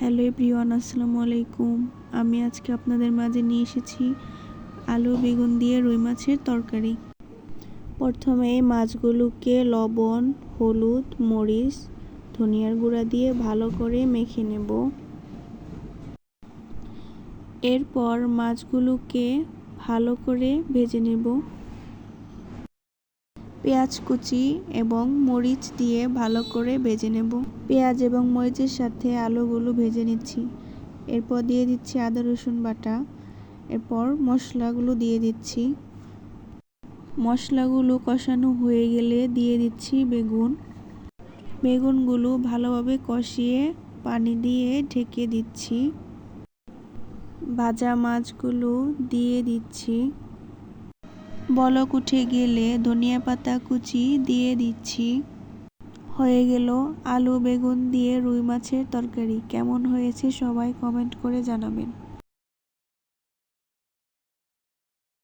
Hello everyone, আসসালামু আলাইকুম। আমি আজকে আপনাদের মাঝে নিয়ে এসেছি আলু বেগুন দিয়ে রুই মাছের তরকারি। প্রথমে মাছগুলোকে লবণ, হলুদ, মরিচ, ধনিয়ার গুঁড়া দিয়ে ভালো করে মেখে নেব। এরপর মাছগুলোকে ভালো করে ভেজে নেব। পেঁয়াজ কুচি এবং মরিচ দিয়ে ভালো করে ভেজে নেব। পেঁয়াজ এবং মরিচের সাথে আলুগুলো ভেজে নিচ্ছি। এরপর দিয়ে দিচ্ছি আদা রসুন বাটা। এরপর মশলাগুলো দিয়ে দিচ্ছি। মশলাগুলো কষানো হয়ে গেলে দিয়ে দিচ্ছি বেগুনগুলো ভালোভাবে কষিয়ে পানি দিয়ে ঢেকে দিচ্ছি। ভাজা মাছগুলো দিয়ে দিচ্ছি। বলক উঠে গেলে ধনিয়া পাতা কুচি দিয়ে দিচ্ছি। হয়ে গেল আলু বেগুন দিয়ে রুই মাছের তরকারি। কেমন হয়েছে সবাই কমেন্ট করে জানাবেন।